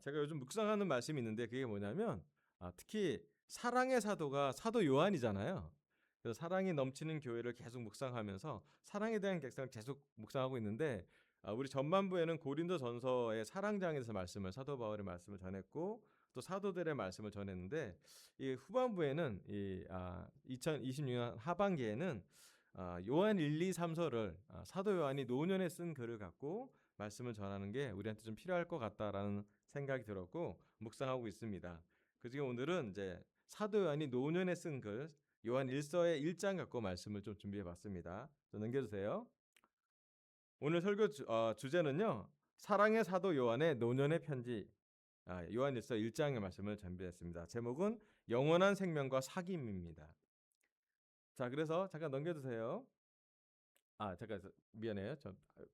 제가 요즘 묵상하는 말씀이 있는데 그게 뭐냐면 특히 사랑의 사도가 사도 요한이잖아요. 그래서 사랑이 넘치는 교회를 계속 묵상하면서 사랑에 대한 객상을 계속 묵상하고 있는데 우리 전반부에는 고린도전서의 사랑장에서 말씀을 사도 바울의 말씀을 전했고 또 사도들의 말씀을 전했는데 이 후반부에는 2026년 하반기에는 요한 1, 2, 3서를 사도 요한이 노년에 쓴 글을 갖고 말씀을 전하는 게 우리한테 좀 필요할 것 같다라는 생각이 들었고 묵상하고 있습니다. 그중에 오늘은 이제 사도 요한이 노년에 쓴 글 요한 1서의 1장 갖고 말씀을 좀 준비해 봤습니다. 좀 넘겨주세요. 오늘 설교 주제는요. 사랑의 사도 요한의 노년의 편지 요한 1서 1장의 말씀을 준비했습니다. 제목은 영원한 생명과 사귐입니다. 자, 그래서 잠깐 넘겨주세요. 잠깐 미안해요.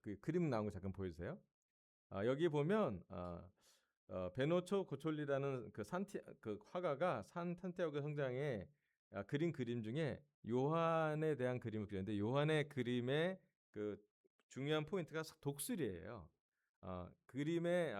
그 그림 나온 거 잠깐 보여주세요. 여기 보면 베노초 고촐리라는 그 화가가 산 산티아고 성당에 그린 그림 중에 요한에 대한 그림을 그렸는데 요한의 그림의 그 중요한 포인트가 독수리예요. 그림에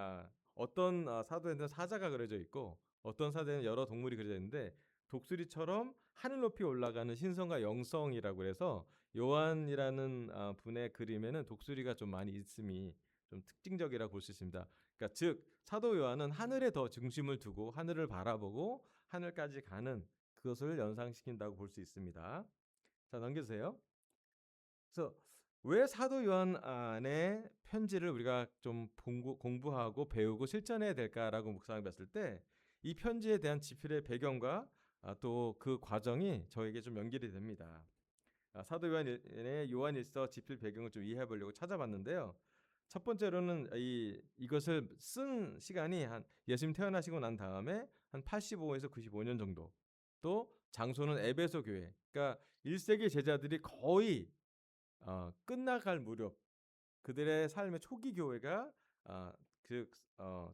어떤 사도에는 사자가 그려져 있고 어떤 사도에는 여러 동물이 그려져 있는데 독수리처럼 하늘 높이 올라가는 신성과 영성이라고 해서 요한이라는 분의 그림에는 독수리가 좀 많이 있음이 좀 특징적이라고 볼 수 있습니다. 그러니까 즉 사도 요한은 하늘에 더 중심을 두고 하늘을 바라보고 하늘까지 가는 그것을 연상시킨다고 볼 수 있습니다. 자, 넘겨주세요. 그래서 왜 사도 요한 안의 편지를 우리가 좀 공부하고 배우고 실천해야 될까라고 묵상해 봤을 때 이 편지에 대한 지필의 배경과 또 그 과정이 저에게 좀 연결이 됩니다. 사도 요한의 요한일서 지필 배경을 좀 이해해 보려고 찾아봤는데요. 첫 번째로는 이것을 쓴 시간이 한 예수님 태어나시고 난 다음에 한 85에서 95년 정도. 또 장소는 에베소 교회. 그러니까 1세기 제자들이 거의 끝나갈 무렵 그들의 삶의 초기 교회가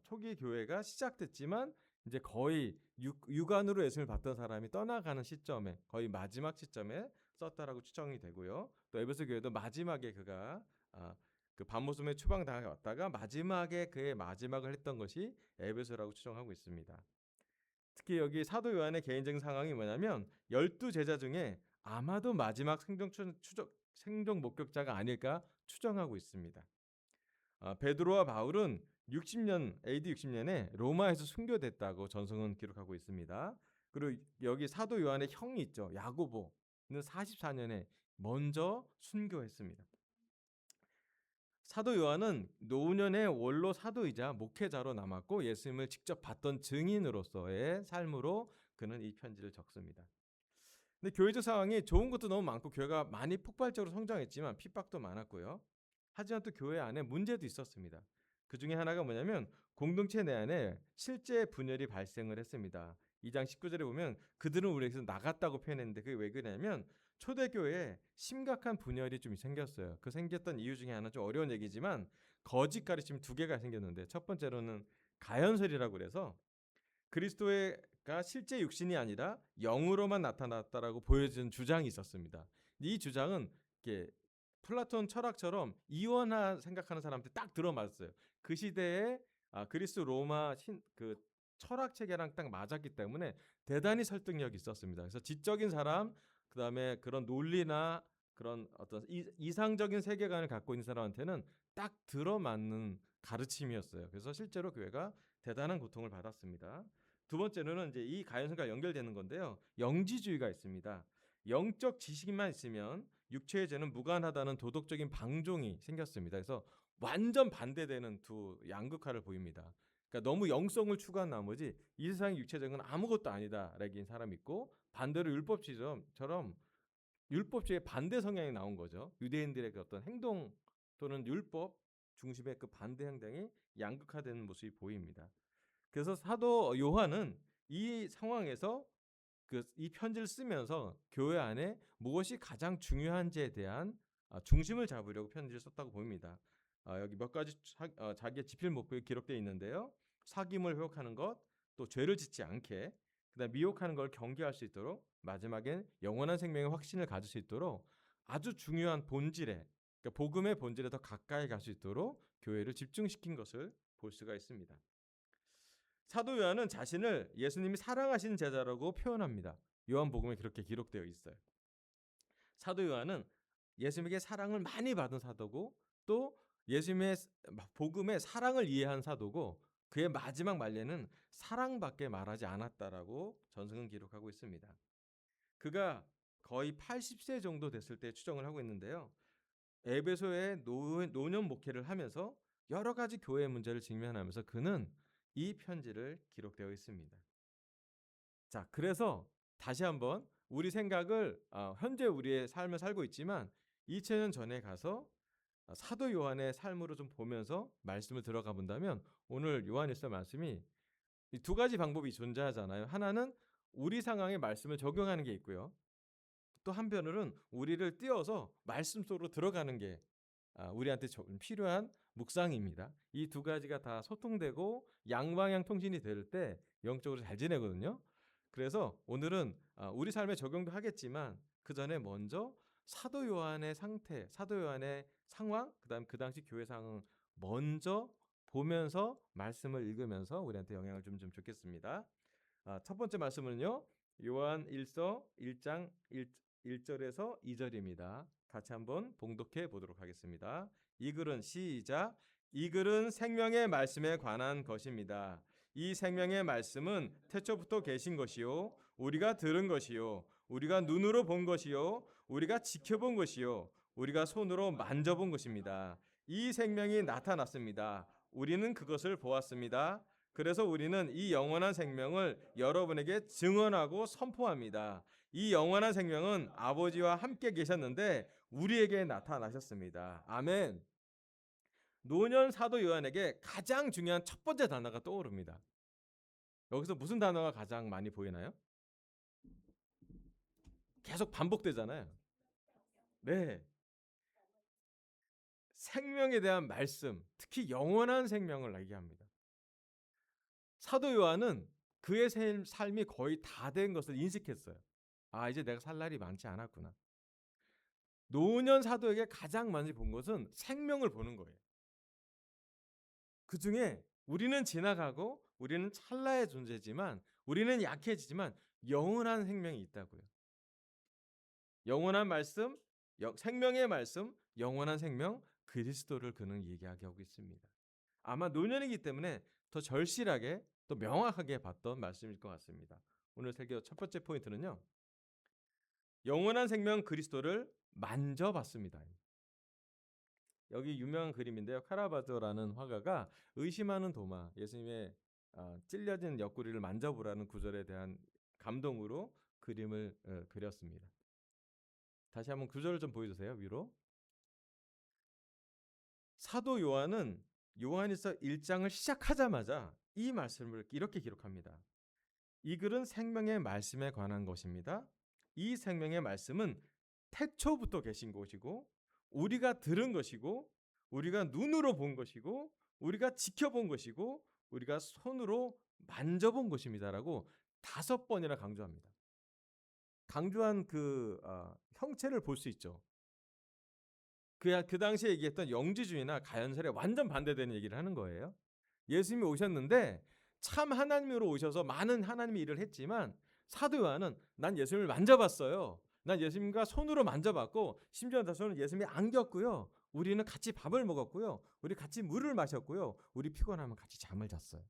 초기 교회가 시작됐지만 이제 거의 육안으로 예수님을 봤던 사람이 떠나가는 시점에 거의 마지막 시점에 썼다라고 추정이 되고요. 또 에베소 교회도 마지막에 그가 그 밤모섬에 추방당해 왔다가 마지막에 그의 마지막을 했던 것이 에베소라고 추정하고 있습니다. 특히 여기 사도 요한의 개인적인 상황이 뭐냐면 12제자 중에 아마도 마지막 생존 목격자가 아닐까 추정하고 있습니다. 베드로와 바울은 60년 AD 60년에 로마에서 순교됐다고 전성은 기록하고 있습니다. 그리고 여기 사도 요한의 형이 있죠. 야고보는 44년에 먼저 순교했습니다. 사도 요한은 노년의 원로 사도이자 목회자로 남았고 예수님을 직접 봤던 증인으로서의 삶으로 그는 이 편지를 적습니다. 근데 교회적 상황이 좋은 것도 너무 많고 교회가 많이 폭발적으로 성장했지만 핍박도 많았고요. 하지만 또 교회 안에 문제도 있었습니다. 그 중에 하나가 뭐냐면 공동체 내 안에 실제 분열이 발생을 했습니다. 2장 19절에 보면 그들은 우리에게서 나갔다고 표현했는데 그게 왜 그러냐면 초대교회에 심각한 분열이 좀 생겼어요. 그 생겼던 이유 중에 하나는 좀 어려운 얘기지만 거짓 가르침 두 개가 생겼는데 첫 번째로는 가연설이라고 그래서 그리스도가 실제 육신이 아니라 영으로만 나타났다라고 보여준 주장이 있었습니다. 이 주장은 이렇게 플라톤 철학처럼 이원화 생각하는 사람한테 딱 들어맞았어요. 그 시대에 그리스 로마 그 철학 체계랑 딱 맞았기 때문에 대단히 설득력이 있었습니다. 그래서 지적인 사람, 그다음에 그런 논리나 그런 어떤 이상적인 세계관을 갖고 있는 사람한테는 딱 들어맞는 가르침이었어요. 그래서 실제로 교회가 대단한 고통을 받았습니다. 두 번째로는 이제 이 가연성과 연결되는 건데요. 영지주의가 있습니다. 영적 지식만 있으면 육체의 죄는 무관하다는 도덕적인 방종이 생겼습니다. 그래서 완전 반대되는 두 양극화를 보입니다. 그러니까 너무 영성을 추구한 나머지 이 세상의 육체적인 건 아무것도 아니다라는 사람이 있고 반대로 율법주의처럼 율법주의 반대 성향이 나온 거죠. 유대인들의 그 어떤 행동 또는 율법 중심의 그 반대 행동이 양극화되는 모습이 보입니다. 그래서 사도 요한은 이 상황에서 이 편지를 쓰면서 교회 안에 무엇이 가장 중요한지에 대한 중심을 잡으려고 편지를 썼다고 보입니다. 여기 몇 가지 자기의 지필 목표에 기록되어 있는데요. 사귐을 회복하는 것, 또 죄를 짓지 않게, 그다음 미혹하는 걸 경계할 수 있도록, 마지막엔 영원한 생명의 확신을 가질 수 있도록 아주 중요한 본질에, 그러니까 복음의 본질에 더 가까이 갈 수 있도록 교회를 집중시킨 것을 볼 수가 있습니다. 사도 요한은 자신을 예수님이 사랑하신 제자라고 표현합니다. 요한복음에 그렇게 기록되어 있어요. 사도 요한은 예수님에게 사랑을 많이 받은 사도고 또 예수님의 복음의 사랑을 이해한 사도고 그의 마지막 말년은 사랑밖에 말하지 않았다라고 전승은 기록하고 있습니다. 그가 거의 80세 정도 됐을 때 추정을 하고 있는데요. 에베소에 노년 목회를 하면서 여러 가지 교회 문제를 직면하면서 그는 이 편지를 기록되어 있습니다. 자, 그래서 다시 한번 우리 생각을 현재 우리의 삶을 살고 있지만 2000년 전에 가서 사도 요한의 삶으로 좀 보면서 말씀을 들어가 본다면 오늘 요한일서 말씀이 이 두 가지 방법이 존재하잖아요. 하나는 우리 상황에 말씀을 적용하는 게 있고요. 또 한편으로는 우리를 띄워서 말씀 속으로 들어가는 게 우리한테 필요한 묵상입니다. 이 두 가지가 다 소통되고 양방향 통신이 될 때 영적으로 잘 지내거든요. 그래서 오늘은 우리 삶에 적용도 하겠지만 그 전에 먼저 사도 요한의 상태, 사도 요한의 상황, 그다음 그 당시 교회 상황 먼저 보면서 말씀을 읽으면서 우리한테 영향을 좀 좋겠습니다. 첫 번째 말씀은요. 요한 1서 1장 1절에서 2절입니다. 같이 한번 봉독해 보도록 하겠습니다. 이 글은 시작. 이 글은 생명의 말씀에 관한 것입니다. 이 생명의 말씀은 태초부터 계신 것이요 우리가 들은 것이요 우리가 눈으로 본 것이요 우리가 지켜본 것이요 우리가 손으로 만져본 것입니다. 이 생명이 나타났습니다. 우리는 그것을 보았습니다. 그래서 우리는 이 영원한 생명을 여러분에게 증언하고 선포합니다. 이 영원한 생명은 아버지와 함께 계셨는데 우리에게 나타나셨습니다. 아멘. 노년 사도 요한에게 가장 중요한 첫 번째 단어가 떠오릅니다. 여기서 무슨 단어가 가장 많이 보이나요? 계속 반복되잖아요. 네. 생명에 대한 말씀, 특히 영원한 생명을 얘기합니다. 사도 요한은 그의 삶이 거의 다 된 것을 인식했어요. 이제 내가 살 날이 많지 않았구나. 노년 사도에게 가장 많이 본 것은 생명을 보는 거예요. 그 중에 우리는 지나가고 우리는 찰나의 존재지만 우리는 약해지지만 영원한 생명이 있다고요. 영원한 말씀, 생명의 말씀, 영원한 생명, 그리스도를 그는 얘기하게 하고 있습니다. 아마 노년이기 때문에 더 절실하게 또 명확하게 봤던 말씀일 것 같습니다. 오늘 설교 첫 번째 포인트는요. 영원한 생명 그리스도를 만져봤습니다. 여기 유명한 그림인데요. 카라바조라는 화가가 의심하는 도마, 예수님의 찔려진 옆구리를 만져보라는 구절에 대한 감동으로 그림을 그렸습니다. 다시 한번 구절을 좀 보여주세요. 위로. 사도 요한은 요한일서 1장을 시작하자마자 이 말씀을 이렇게 기록합니다. 이 글은 생명의 말씀에 관한 것입니다. 이 생명의 말씀은 태초부터 계신 것이고 우리가 들은 것이고 우리가 눈으로 본 것이고 우리가 지켜본 것이고 우리가 손으로 만져본 것입니다라고 5번이나 강조합니다. 강조한 그 형체를 볼 수 있죠. 그 당시에 얘기했던 영지주의나 가연설에 완전 반대되는 얘기를 하는 거예요. 예수님이 오셨는데 참 하나님으로 오셔서 많은 하나님의 일을 했지만 사도 요한은 난 예수님을 만져봤어요. 난 예수님과 손으로 만져봤고 심지어 다소는 예수님이 안겼고요. 우리는 같이 밥을 먹었고요. 우리 같이 물을 마셨고요. 우리 피곤하면 같이 잠을 잤어요.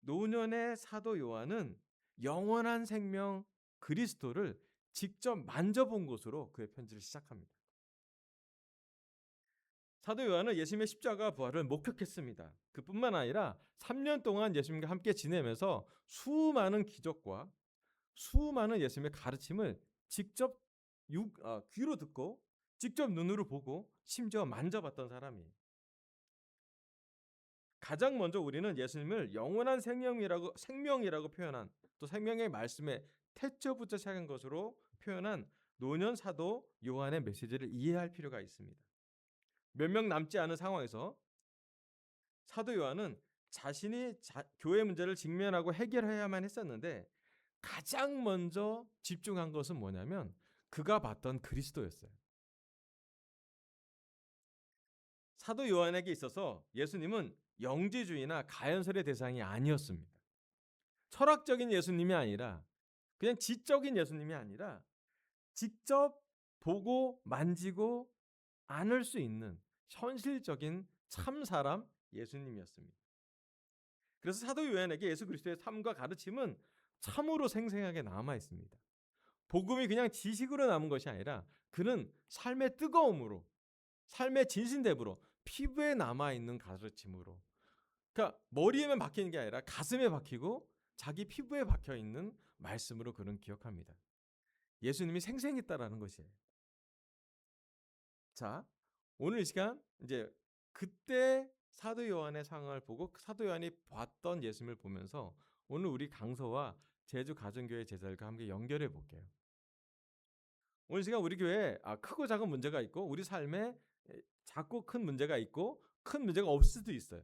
노년의 사도 요한은 영원한 생명 그리스도를 직접 만져본 것으로 그의 편지를 시작합니다. 사도 요한은 예수님의 십자가 부활을 목격했습니다. 그뿐만 아니라 3년 동안 예수님과 함께 지내면서 수많은 기적과 수많은 예수님의 가르침을 직접 귀로 듣고 직접 눈으로 보고 심지어 만져봤던 사람이에요. 가장 먼저 우리는 예수님을 영원한 생명이라고 표현한 또 생명의 말씀에 태초부터 시작한 것으로 표현한 노년 사도 요한의 메시지를 이해할 필요가 있습니다. 몇 명 남지 않은 상황에서 사도 요한은 자신이 교회 문제를 직면하고 해결해야만 했었는데 가장 먼저 집중한 것은 뭐냐면 그가 봤던 그리스도였어요. 사도 요한에게 있어서 예수님은 영지주의나 가연설의 대상이 아니었습니다. 철학적인 예수님이 아니라 그냥 지적인 예수님이 아니라 직접 보고 만지고 안을 수 있는 현실적인 참사람 예수님이었습니다. 그래서 사도 요한에게 예수 그리스도의 삶과 가르침은 참으로 생생하게 남아 있습니다. 복음이 그냥 지식으로 남은 것이 아니라 그는 삶의 뜨거움으로, 삶의 진신대부로, 피부에 남아 있는 가르침으로, 그러니까 머리에만 박히는 게 아니라 가슴에 박히고 자기 피부에 박혀 있는 말씀으로 그는 기억합니다. 예수님이 생생했다라는 것이에요. 자, 오늘 이 시간 이제 그때 사도 요한의 상황을 보고 사도 요한이 봤던 예수님을 보면서 오늘 우리 강서와 제주 가정교회 제자들과 함께 연결해 볼게요. 오늘 시간 우리 교회에 크고 작은 문제가 있고 우리 삶에 작고 큰 문제가 있고 큰 문제가 없을 수도 있어요.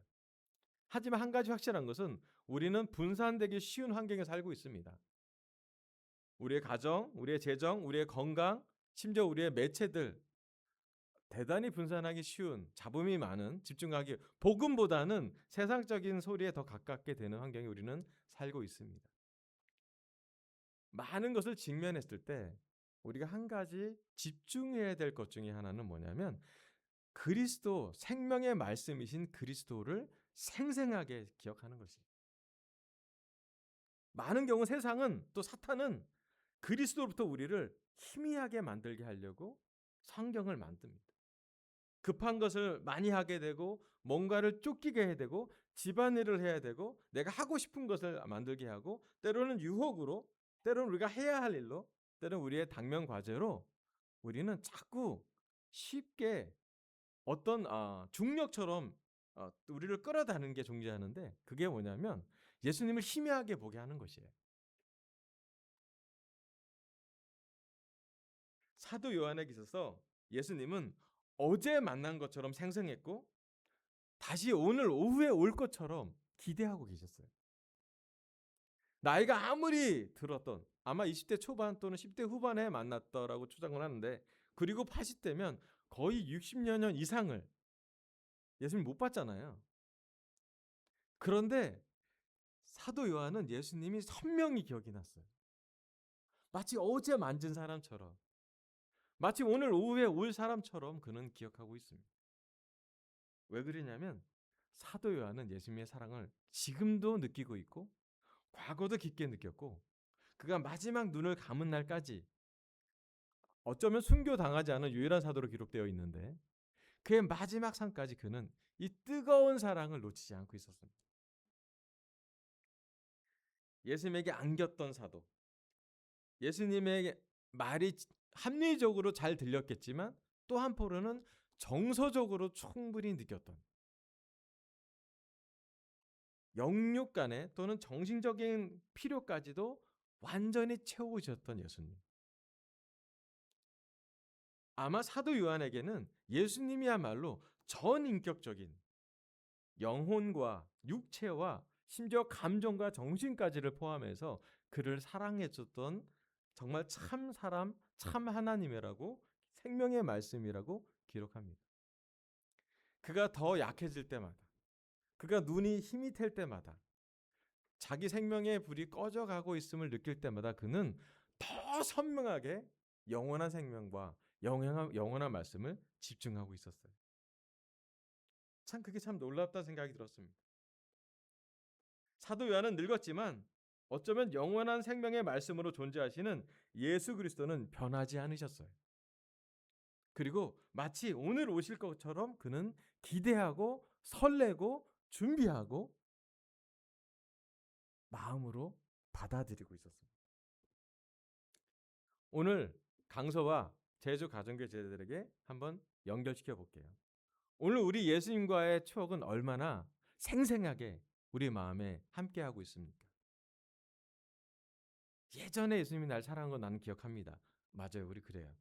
하지만 한 가지 확실한 것은 우리는 분산되기 쉬운 환경에 살고 있습니다. 우리의 가정, 우리의 재정, 우리의 건강, 심지어 우리의 매체들 대단히 분산하기 쉬운, 잡음이 많은, 집중하기 복음보다는 세상적인 소리에 더 가깝게 되는 환경에 우리는 살고 있습니다. 많은 것을 직면했을 때 우리가 한 가지 집중해야 될 것 중에 하나는 뭐냐면 그리스도, 생명의 말씀이신 그리스도를 생생하게 기억하는 것이에요. 많은 경우 세상은 또 사탄은 그리스도로부터 우리를 희미하게 만들게 하려고 성경을 만듭니다. 급한 것을 많이 하게 되고 뭔가를 쫓기게 해야 되고 집안일을 해야 되고 내가 하고 싶은 것을 만들게 하고 때로는 유혹으로 때로는 우리가 해야 할 일로 때로는 우리의 당면 과제로 우리는 자꾸 쉽게 어떤 중력처럼 우리를 끌어다니는 게 존재하는데 그게 뭐냐면 예수님을 희미하게 보게 하는 것이에요. 사도 요한에게 있어서 예수님은 어제 만난 것처럼 생생했고 다시 오늘 오후에 올 것처럼 기대하고 계셨어요. 나이가 아무리 들었던 아마 20대 초반 또는 10대 후반에 만났더라고 추정을 하는데 그리고 80대면 거의 60여 년 이상을 예수님 못 봤잖아요. 그런데 사도 요한은 예수님이 선명히 기억이 났어요. 마치 어제 만진 사람처럼 마치 오늘 오후에 올 사람처럼 그는 기억하고 있습니다. 왜 그러냐면 사도 요한은 예수님의 사랑을 지금도 느끼고 있고 과거도 깊게 느꼈고 그가 마지막 눈을 감은 날까지 어쩌면 순교당하지 않은 유일한 사도로 기록되어 있는데 그의 마지막 삶까지 그는 이 뜨거운 사랑을 놓치지 않고 있었습니다. 예수님에게 안겼던 사도, 예수님의 말이 합리적으로 잘 들렸겠지만 또 한편으로는 정서적으로 충분히 느꼈던 영육간의 또는 정신적인 필요까지도 완전히 채우셨던 예수님. 아마 사도 요한에게는 예수님이야말로 전인격적인 영혼과 육체와 심지어 감정과 정신까지를 포함해서 그를 사랑해줬던 정말 참 사람, 참 하나님이라고 생명의 말씀이라고 기록합니다. 그가 더 약해질 때마다, 그가 눈이 힘이 될 때마다, 자기 생명의 불이 꺼져가고 있음을 느낄 때마다 그는 더 선명하게 영원한 생명과 영원한 말씀을 집중하고 있었어요. 참 그게 참 놀랍다는 생각이 들었습니다. 사도 요한은 늙었지만 어쩌면 영원한 생명의 말씀으로 존재하시는 예수 그리스도는 변하지 않으셨어요. 그리고 마치 오늘 오실 것처럼 그는 기대하고 설레고 준비하고 마음으로 받아들이고 있었습니다. 오늘 강서와 제주 가정교회 제자들에게 한번 연결시켜 볼게요. 오늘 우리 예수님과의 추억은 얼마나 생생하게 우리 마음에 함께하고 있습니까? 예전에 예수님이 날 사랑한 건 나는 기억합니다. 맞아요. 우리 그래요.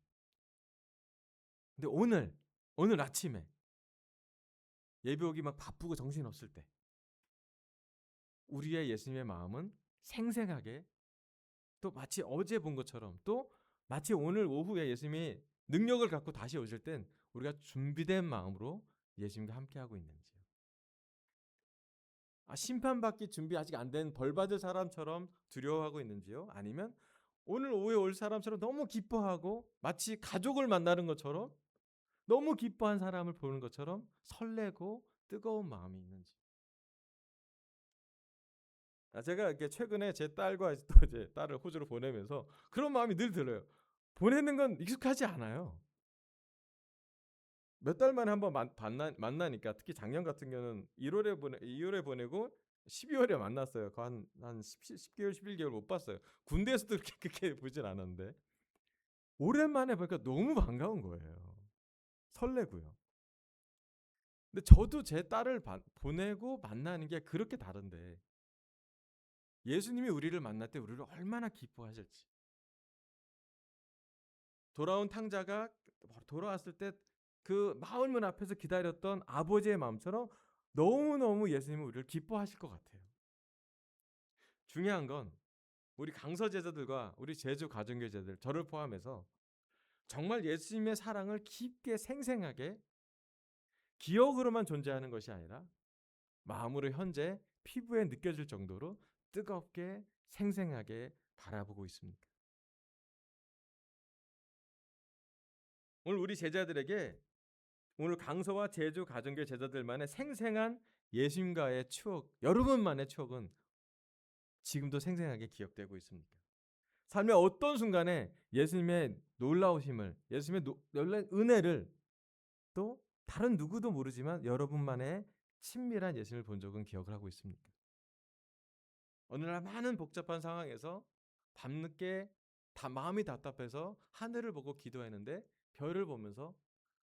근데 오늘 아침에 예배 오기 막 바쁘고 정신없을 때 우리의 예수님의 마음은 생생하게 또 마치 어제 본 것처럼 또 마치 오늘 오후에 예수님이 능력을 갖고 다시 오실 땐 우리가 준비된 마음으로 예수님과 함께하고 있는지요. 심판받기 준비 아직 안 된 벌 받을 사람처럼 두려워하고 있는지요? 아니면 오늘 오후에 올 사람처럼 너무 기뻐하고 마치 가족을 만나는 것처럼 너무 기뻐한 사람을 보는 것처럼 설레고 뜨거운 마음이 있는지. 제가 이렇게 최근에 제 딸과 또 이제 딸을 호주로 보내면서 그런 마음이 늘 들어요. 보내는 건 익숙하지 않아요. 몇 달 만에 한번 만나니까 특히 작년 같은 경우는 2월에 보내고 12월에 만났어요. 그 한 10개월 11개월 못 봤어요. 군대에서도 그렇게 보진 않았는데 오랜만에 보니까 너무 반가운 거예요. 설레고요. 근데 저도 제 딸을 보내고 만나는 게 그렇게 다른데 예수님이 우리를 만날 때 우리를 얼마나 기뻐하실지. 돌아온 탕자가 돌아왔을 때 그 마을문 앞에서 기다렸던 아버지의 마음처럼 너무너무 예수님은 우리를 기뻐하실 것 같아요. 중요한 건 우리 강서 제자들과 우리 제주 가정교회 제자들, 저를 포함해서 정말 예수님의 사랑을 깊게 생생하게 기억으로만 존재하는 것이 아니라 마음으로 현재 피부에 느껴질 정도로 뜨겁게 생생하게 바라보고 있습니까? 오늘 우리 제자들에게 오늘 강서와 제주 가정교회 제자들만의 생생한 예수님과의 추억, 여러분만의 추억은 지금도 생생하게 기억되고 있습니까? 삶의 어떤 순간에 예수님의 놀라우심을, 예수님의 놀라운 은혜를 또 다른 누구도 모르지만 여러분만의 친밀한 예수님을 본 적은 기억을 하고 있습니까? 어느 날 많은 복잡한 상황에서 밤늦게 마음이 답답해서 하늘을 보고 기도했는데 별을 보면서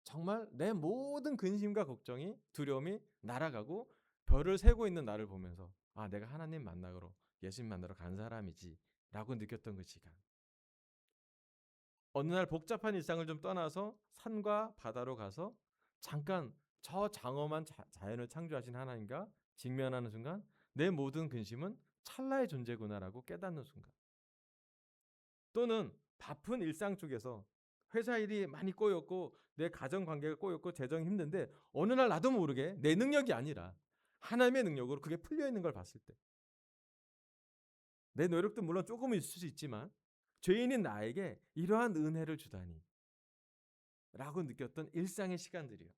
정말 내 모든 근심과 걱정이 두려움이 날아가고 별을 세고 있는 나를 보면서 내가 하나님 만나러 예수님 만나러 간 사람이지 라고 느꼈던 그 시간. 어느 날 복잡한 일상을 좀 떠나서 산과 바다로 가서 잠깐 저 장엄한 자연을 창조하신 하나님과 직면하는 순간 내 모든 근심은 찰나의 존재구나라고 깨닫는 순간. 또는 바쁜 일상 속에서 회사 일이 많이 꼬였고 내 가정 관계가 꼬였고 재정이 힘든데 어느 날 나도 모르게 내 능력이 아니라 하나님의 능력으로 그게 풀려 있는 걸 봤을 때 내 노력도 물론 조금은 있을 수 있지만 죄인인 나에게 이러한 은혜를 주다니 라고 느꼈던 일상의 시간들이요.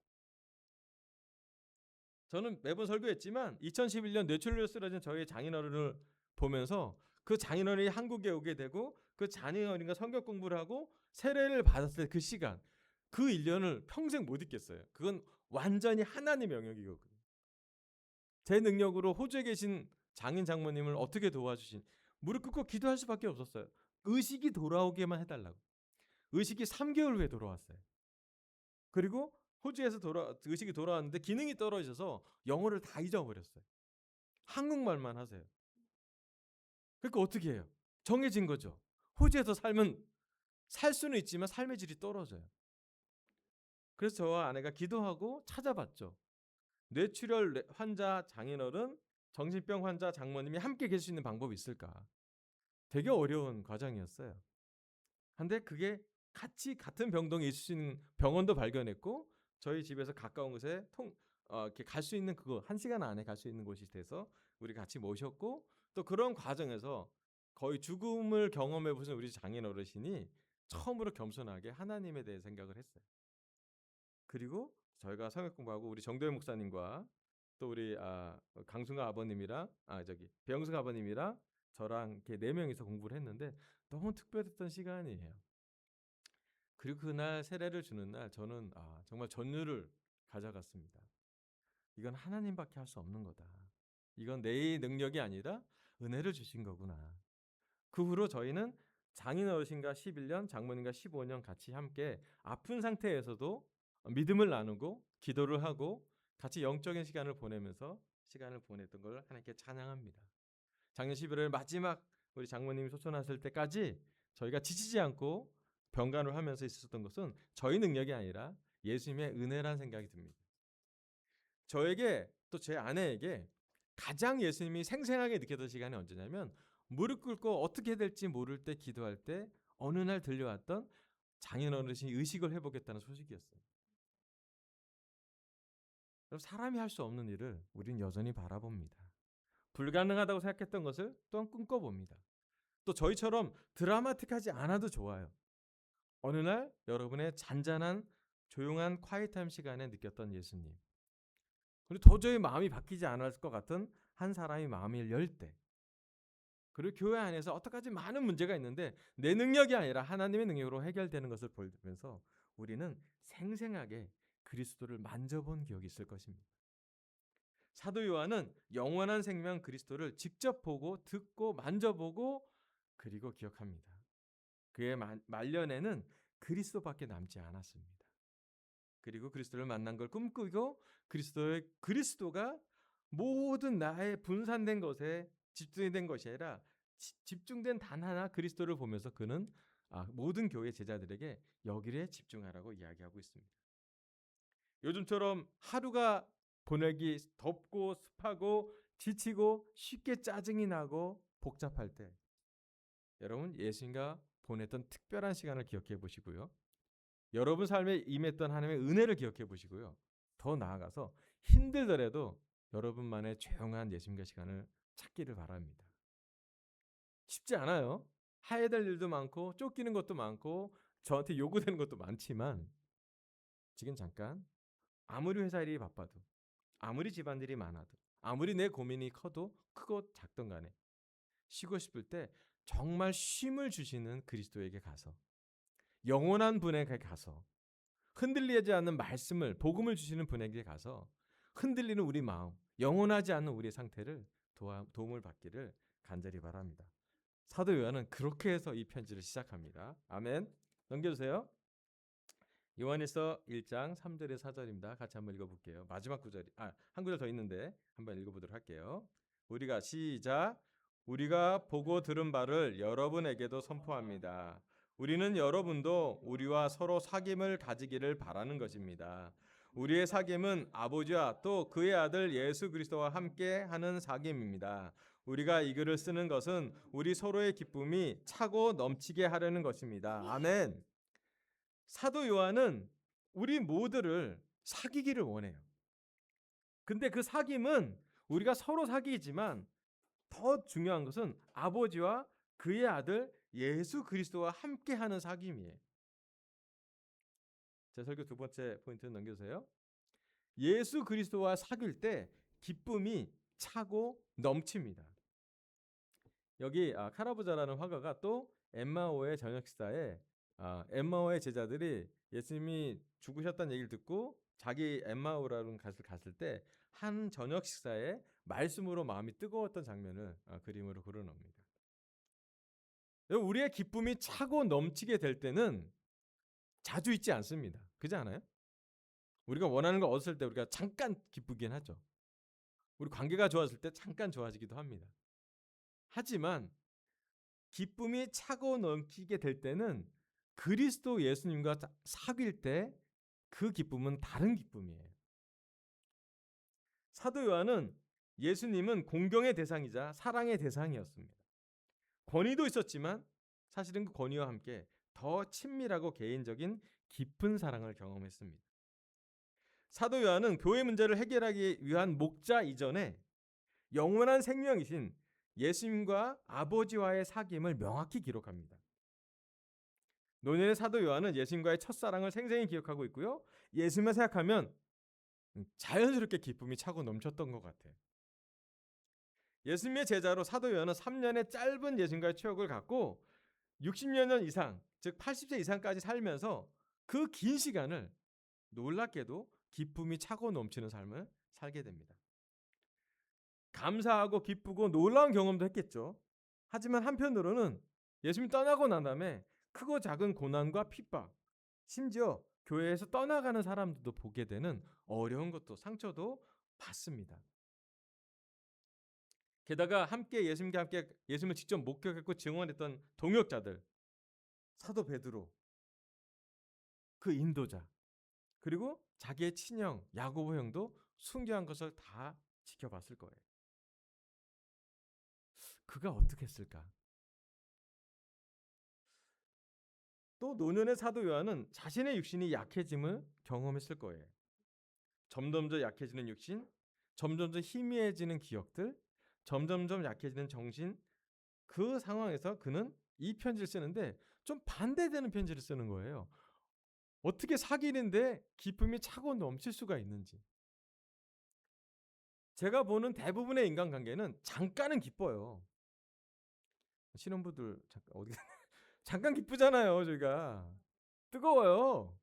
저는 매번 설교했지만 2011년 뇌출혈로 쓰러진 저희 장인어른을 보면서 그 장인어른이 한국에 오게 되고 그 장인어른과 성경 공부를 하고 세례를 받았을 때 그 시간, 그 1년을 평생 못 잊겠어요. 그건 완전히 하나님의 영역이거든요. 제 능력으로 호주에 계신 장인 장모님을 어떻게 도와주신, 무릎 꿇고 기도할 수밖에 없었어요. 의식이 돌아오게만 해달라고. 의식이 3개월 후에 돌아왔어요. 그리고 호주에서 의식이 돌아왔는데 기능이 떨어져서 영어를 다 잊어버렸어요. 한국말만 하세요. 그러니까 어떻게 해요? 정해진 거죠. 호주에서 살면 살 수는 있지만 삶의 질이 떨어져요. 그래서 저와 아내가 기도하고 찾아봤죠. 뇌출혈 환자 장인어른, 정신병 환자 장모님이 함께 계실 수 있는 방법이 있을까? 되게 어려운 과정이었어요. 근데 그게 같은 병동에 있을 수 있는 병원도 발견했고 저희 집에서 가까운 곳에 이렇게 갈 수 있는 그거 1시간 안에 갈 수 있는 곳이 돼서 우리 같이 모셨고 또 그런 과정에서 거의 죽음을 경험해 보신 우리 장인 어르신이 처음으로 겸손하게 하나님에 대해 생각을 했어요. 그리고 저희가 성역 공부하고 우리 정도현 목사님과 또 우리 강승아 아버님이랑 배영승 아버님이랑 저랑 이렇게 4명이서 공부를 했는데 너무 특별했던 시간이에요. 그리고 그날 세례를 주는 날 저는 정말 전율을 가져갔습니다. 이건 하나님밖에 할 수 없는 거다. 이건 내 능력이 아니라 은혜를 주신 거구나. 그 후로 저희는 장인 어르신과 11년, 장모님과 15년 같이 함께 아픈 상태에서도 믿음을 나누고 기도를 하고 같이 영적인 시간을 보내면서 시간을 보냈던 걸 하나님께 찬양합니다. 작년 11월 마지막 우리 장모님이 소천하실 때까지 저희가 지치지 않고 병간을 하면서 있었던 것은 저희 능력이 아니라 예수님의 은혜란 생각이 듭니다. 저에게 또 제 아내에게 가장 예수님이 생생하게 느꼈던 시간이 언제냐면 무릎 꿇고 어떻게 해야 될지 모를 때 기도할 때 어느 날 들려왔던 장인어르신이 의식을 회복했다는 소식이었어요. 그럼 사람이 할 수 없는 일을 우린 여전히 바라봅니다. 불가능하다고 생각했던 것을 또한 꿈꿔봅니다. 또 저희처럼 드라마틱하지 않아도 좋아요. 어느 날 여러분의 잔잔한 조용한 콰이타임 시간에 느꼈던 예수님. 그리고 도저히 마음이 바뀌지 않을 것 같은 한 사람이 마음을 열 때. 그리고 교회 안에서 어떡하지 많은 문제가 있는데 내 능력이 아니라 하나님의 능력으로 해결되는 것을 보면서 우리는 생생하게 그리스도를 만져본 기억이 있을 것입니다. 사도 요한은 영원한 생명 그리스도를 직접 보고 듣고 만져보고 그리고 기억합니다. 그의 말년에는 그리스도밖에 남지 않았습니다. 그리고 그리스도를 만난 걸 꿈꾸고 그리스도가 모든 나의 분산된 것에 집중된 것이 아니라 집중된 단 하나 그리스도를 보면서 그는 모든 교회 제자들에게 여기에 집중하라고 이야기하고 있습니다. 요즘처럼 하루가 보내기 덥고 습하고 지치고 쉽게 짜증이 나고 복잡할 때 여러분 예수님과 보냈던 특별한 시간을 기억해 보시고요. 여러분 삶에 임했던 하나님의 은혜를 기억해 보시고요. 더 나아가서 힘들더라도 여러분만의 조용한 예수님과 시간을 찾기를 바랍니다. 쉽지 않아요. 해야 될 일도 많고 쫓기는 것도 많고 저한테 요구되는 것도 많지만 지금 잠깐 아무리 회사 일이 바빠도 아무리 집안일이 많아도 아무리 내 고민이 크고 작던 간에 쉬고 싶을 때 정말 쉼을 주시는 그리스도에게 가서 영원한 분에게 가서 흔들리지 않는 말씀을 복음을 주시는 분에게 가서 흔들리는 우리 마음 영원하지 않는 우리의 상태를 도움을 받기를 간절히 바랍니다. 사도 요한은 그렇게 해서 이 편지를 시작합니다. 아멘. 넘겨주세요. 요한일서 1장 3절에 4절입니다. 같이 한번 읽어볼게요. 마지막 구절이 한 구절 더 있는데 한번 읽어보도록 할게요. 우리가 시작. 우리가 보고 들은 바를 여러분에게도 선포합니다. 우리는 여러분도 우리와 서로 사귐을 가지기를 바라는 것입니다. 우리의 사귐은 아버지와 또 그의 아들 예수 그리스도와 함께 하는 사귐입니다. 우리가 이 글을 쓰는 것은 우리 서로의 기쁨이 차고 넘치게 하려는 것입니다. 아멘. 사도 요한은 우리 모두를 사귀기를 원해요. 근데 그 사귐은 우리가 서로 사귀지만 더 중요한 것은 아버지와 그의 아들 예수 그리스도와 함께하는 사귐이에요. 제 설교 두 번째 포인트 넘겨주세요. 예수 그리스도와 사귈 때 기쁨이 차고 넘칩니다. 여기 카라부자라는 화가가 또 엠마오의 저녁 식사에 엠마오의 제자들이 예수님이 죽으셨다는 얘기를 듣고 자기 엠마오라는 곳을 갔을 때 한 저녁 식사에 말씀으로 마음이 뜨거웠던 장면을 그림으로 그려놓습니다. 우리의 기쁨이 차고 넘치게 될 때는 자주 있지 않습니다. 그렇지 않아요? 우리가 원하는 거 얻었을 때 우리가 잠깐 기쁘긴 하죠. 우리 관계가 좋아졌을 때 잠깐 좋아지기도 합니다. 하지만 기쁨이 차고 넘치게 될 때는 그리스도 예수님과 사귈 때 그 기쁨은 다른 기쁨이에요. 사도 요한은 예수님은 공경의 대상이자 사랑의 대상이었습니다. 권위도 있었지만 사실은 그 권위와 함께 더 친밀하고 개인적인 깊은 사랑을 경험했습니다. 사도 요한은 교회 문제를 해결하기 위한 목자 이전에 영원한 생명이신 예수님과 아버지와의 사귐을 명확히 기록합니다. 노년의 사도 요한은 예수님과의 첫사랑을 생생히 기억하고 있고요. 예수님을 생각하면 자연스럽게 기쁨이 차고 넘쳤던 것 같아요. 예수님의 제자로 사도 요한은 3년의 짧은 예수님과의 추억을 갖고 60여 년 이상, 즉 80세 이상까지 살면서 그 긴 시간을 놀랍게도 기쁨이 차고 넘치는 삶을 살게 됩니다. 감사하고 기쁘고 놀라운 경험도 했겠죠. 하지만 한편으로는 예수님 떠나고 난 다음에 크고 작은 고난과 핍박, 심지어 교회에서 떠나가는 사람들도 보게 되는 어려운 것도 상처도 받습니다. 게다가 예수님과 함께 예수님을 직접 목격했고 증언했던 동역자들, 사도 베드로, 그 인도자, 그리고 자기의 친형 야고보 형도 순교한 것을 다 지켜봤을 거예요. 그가 어떻게 했을까? 또 노년의 사도 요한은 자신의 육신이 약해짐을 경험했을 거예요. 점점 더 약해지는 육신, 점점 더 희미해지는 기억들, 점점점 약해지는 정신, 그 상황에서 그는 이 편지를 쓰는데 좀 반대되는 편지를 쓰는 거예요. 어떻게 사귀는데 기쁨이 차고 넘칠 수가 있는지. 제가 보는 대부분의 인간관계는 잠깐은 기뻐요. 신혼부들 잠깐 어디 잠깐 기쁘잖아요, 저희가. 뜨거워요.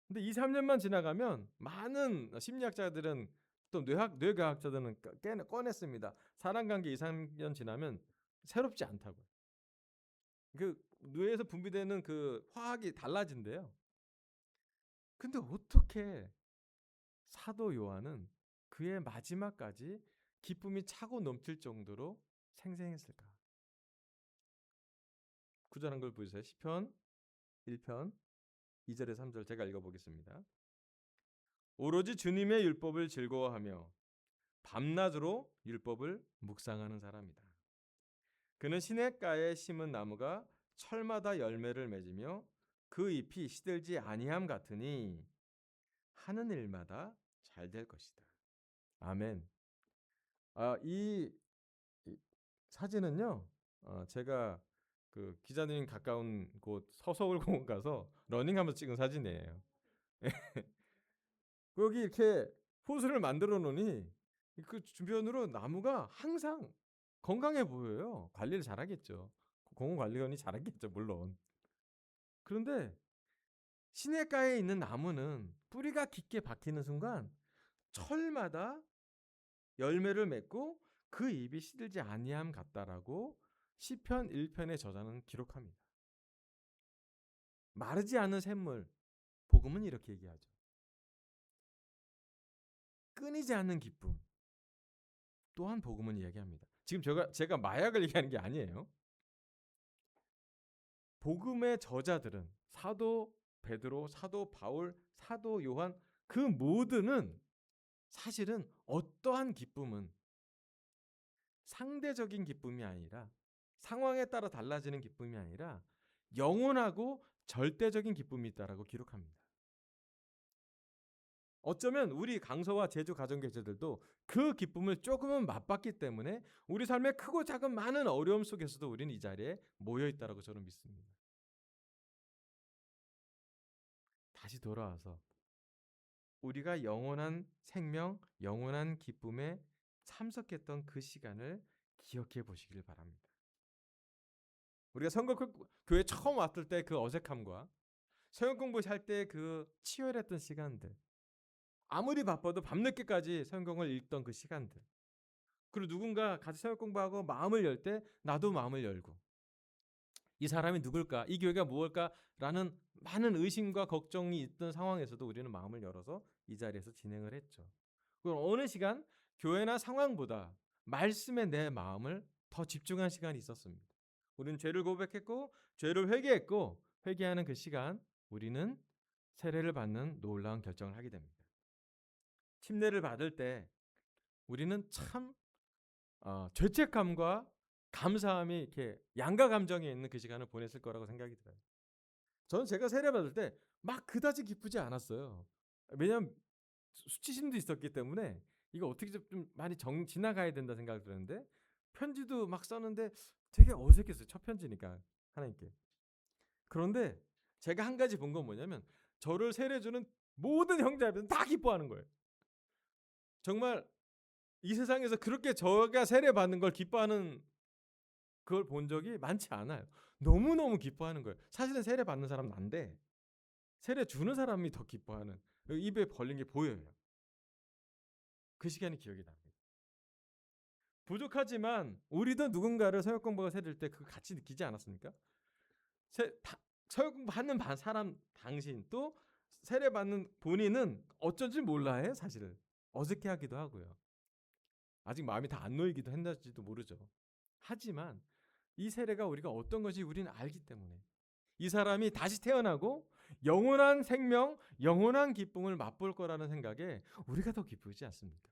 근데 2, 3년만 지나가면 많은 심리학자들은 또 뇌과학자들은 꺼냈습니다. 사람 관계 2, 3년 지나면 새롭지 않다고. 그 뇌에서 분비되는 그 화학이 달라진대요. 근데 어떻게 사도 요한은 그의 마지막까지 기쁨이 차고 넘칠 정도로 생생했을까? 구절한 걸 보세요. 시편 1편 2절에 3절 제가 읽어보겠습니다. 오로지 주님의 율법을 즐거워하며 밤낮으로 율법을 묵상하는 사람이다. 그는 시냇가에 심은 나무가 철마다 열매를 맺으며 그 잎이 시들지 아니함 같으니 하는 일마다 잘 될 것이다. 아멘. 이 사진은요. 제가 그 기자님 가까운 곳 서서울공원 가서 러닝하면서 찍은 사진이에요. 여기 이렇게 호수를 만들어 놓으니 그 주변으로 나무가 항상 건강해 보여요. 관리를 잘하겠죠. 공원관리원이 잘하겠죠, 물론. 그런데 시냇가에 있는 나무는 뿌리가 깊게 박히는 순간 철마다 열매를 맺고 그 잎이 시들지 아니함 같다라고 시편 1편의 저자는 기록합니다. 마르지 않는 샘물, 복음은 이렇게 얘기하죠. 끊이지 않는 기쁨, 또한 복음은 이야기합니다. 지금 제가 마약을 얘기하는 게 아니에요. 복음의 저자들은 사도 베드로, 사도 바울, 사도 요한 그 모두는 사실은 어떠한 기쁨은 상대적인 기쁨이 아니라 상황에 따라 달라지는 기쁨이 아니라 영원하고 절대적인 기쁨이 있다라고 기록합니다. 어쩌면 우리 강서와 제주 가정교제들도 그 기쁨을 조금은 맛봤기 때문에 우리 삶의 크고 작은 많은 어려움 속에서도 우리는 이 자리에 모여 있다라고 저는 믿습니다. 다시 돌아와서 우리가 영원한 생명, 영원한 기쁨에 참석했던 그 시간을 기억해 보시길 바랍니다. 우리가 선거교회 처음 왔을 때 그 어색함과 성경 공부할 때 그 치열했던 시간들, 아무리 바빠도 밤늦게까지 성경을 읽던 그 시간들, 그리고 누군가 같이 성경 공부하고 마음을 열 때 나도 마음을 열고 이 사람이 누굴까? 이 교회가 무엇일까?라는 많은 의심과 걱정이 있던 상황에서도 우리는 마음을 열어서 이 자리에서 진행을 했죠. 그럼 어느 시간 교회나 상황보다 말씀에 내 마음을 더 집중한 시간이 있었습니다. 우리는 죄를 고백했고 죄를 회개했고 회개하는 그 시간 우리는 세례를 받는 놀라운 결정을 하게 됩니다. 침례를 받을 때 우리는 참 죄책감과 감사함이 이렇게 양가 감정에 있는 그 시간을 보냈을 거라고 생각이 들어요. 저는 제가 세례 받을 때 막 그다지 기쁘지 않았어요. 왜냐하면 수치심도 있었기 때문에 이거 어떻게 좀 많이 지나가야 된다 생각을 들었는데 편지도 막 썼는데 되게 어색했어요. 첫 편지니까 하나님께. 그런데 제가 한 가지 본 건 뭐냐면 저를 세례 주는 모든 형제들은 다 기뻐하는 거예요. 정말 이 세상에서 그렇게 저가 세례 받는 걸 기뻐하는 그걸 본 적이 많지 않아요. 너무너무 기뻐하는 거예요. 사실은 세례 받는 사람은 난데 세례 주는 사람이 더 기뻐하는 입에 벌린 게 보여요. 그 시간이 기억이 납니다. 부족하지만 우리도 누군가를 서역 공부가 세릴 때 그 같이 느끼지 않았습니까? 서역 공부하는 사람 당신 또 세례 받는 본인은 어쩐지 몰라요, 사실은. 어색해하기도 하고요. 아직 마음이 다 안 놓이기도 했는지도 모르죠. 하지만 이 세례가 우리가 어떤 것이 우리는 알기 때문에 이 사람이 다시 태어나고 영원한 생명, 영원한 기쁨을 맛볼 거라는 생각에 우리가 더 기쁘지 않습니까?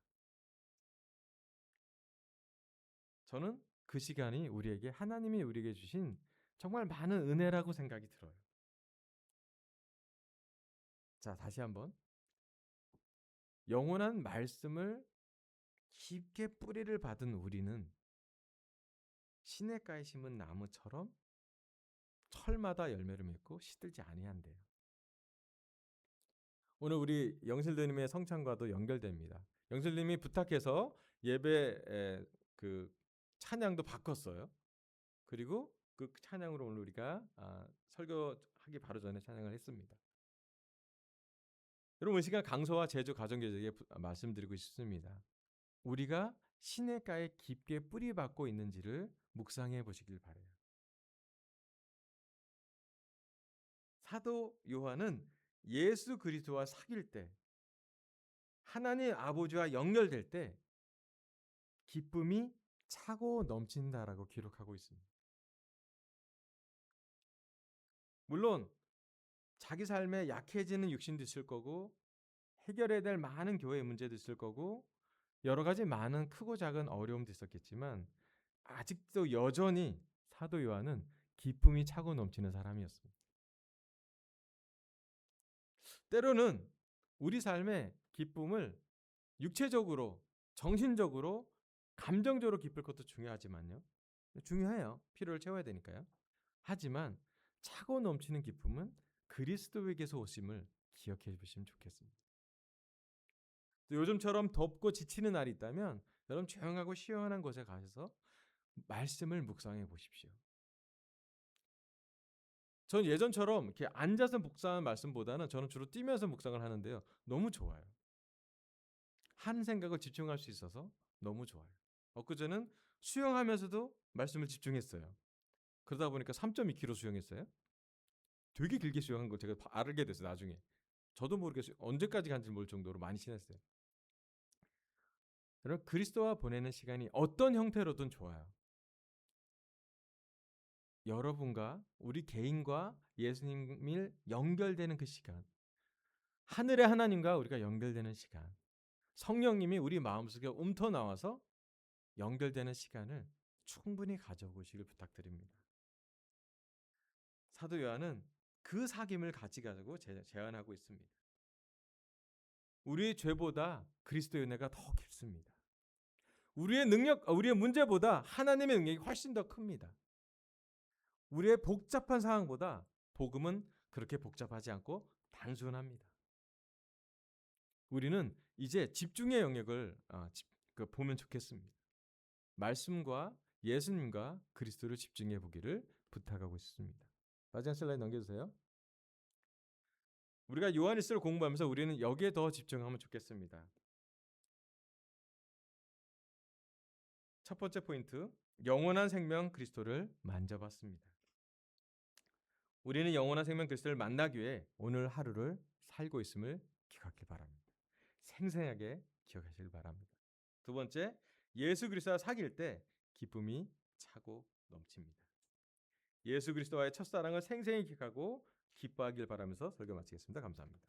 저는 그 시간이 우리에게 하나님이 우리에게 주신 정말 많은 은혜라고 생각이 들어요. 자, 다시 한번 영원한 말씀을 깊게 뿌리를 받은 우리는 시냇가에 심은 나무처럼 철마다 열매를 맺고 시들지 아니한대요. 오늘 우리 영실님의 성찬과도 연결됩니다. 영실님이 부탁해서 예배 그 찬양도 바꿨어요. 그리고 그 찬양으로 오늘 우리가 설교하기 바로 전에 찬양을 했습니다. 여러분, 이 시간 강서와 제주 가정교제에 말씀드리고 싶습니다. 우리가 시냇가에 깊게 뿌리 박고 있는지를 묵상해 보시길 바래요. 사도 요한은 예수 그리스도와 사귈 때, 하나님 아버지와 연결될 때 기쁨이 차고 넘친다라고 기록하고 있습니다. 물론 자기 삶에 약해지는 육신도 있을 거고, 해결해야 될 많은 교회 문제도 있을 거고, 여러 가지 많은 크고 작은 어려움도 있었겠지만 아직도 여전히 사도 요한은 기쁨이 차고 넘치는 사람이었습니다. 때로는 우리 삶의 기쁨을 육체적으로, 정신적으로, 감정적으로 기쁠 것도 중요하지만요. 중요해요. 필요를 채워야 되니까요. 하지만 차고 넘치는 기쁨은 그리스도에게서 오심을 기억해 보시면 좋겠습니다. 요즘처럼 덥고 지치는 날이 있다면 여러분 조용하고 시원한 곳에 가셔서 말씀을 묵상해 보십시오. 전 예전처럼 이렇게 앉아서 묵상하는 말씀보다는 저는 주로 뛰면서 묵상을 하는데요. 너무 좋아요. 한 생각을 집중할 수 있어서 너무 좋아요. 엊그제는 수영하면서도 말씀을 집중했어요. 그러다 보니까 3.2km 수영했어요. 되게 길게 수영한 거 제가 알게 됐어요. 나중에. 저도 모르게 언제까지 간지 모를 정도로 많이 친했어요. 여러분, 그리스도와 보내는 시간이 어떤 형태로든 좋아요. 여러분과 우리 개인과 예수님이 연결되는 그 시간, 하늘의 하나님과 우리가 연결되는 시간, 성령님이 우리 마음속에 움터 나와서 연결되는 시간을 충분히 가져보시길 부탁드립니다. 사도 요한은 그 사귐을 가지고 제안하고 있습니다. 우리의 죄보다 그리스도의 은혜가 더 깊습니다. 우리의 문제보다 하나님의 능력이 훨씬 더 큽니다. 우리의 복잡한 상황보다 복음은 그렇게 복잡하지 않고 단순합니다. 우리는 이제 집중의 영역을 보면 좋겠습니다. 말씀과 예수님과 그리스도를 집중해 보기를 부탁하고 있습니다. 마지막 슬라이드 넘겨주세요. 우리가 요한일서를 공부하면서 우리는 여기에 더 집중하면 좋겠습니다. 첫 번째 포인트, 영원한 생명 그리스도를 만져봤습니다. 우리는 영원한 생명 그리스도를 만나기 위해 오늘 하루를 살고 있음을 기억하길 바랍니다. 생생하게 기억하시길 바랍니다. 두 번째, 예수 그리스도와 사귈 때 기쁨이 차고 넘칩니다. 예수 그리스도와의 첫사랑을 생생히 기억하고 기뻐하길 바라면서 설교 마치겠습니다. 감사합니다.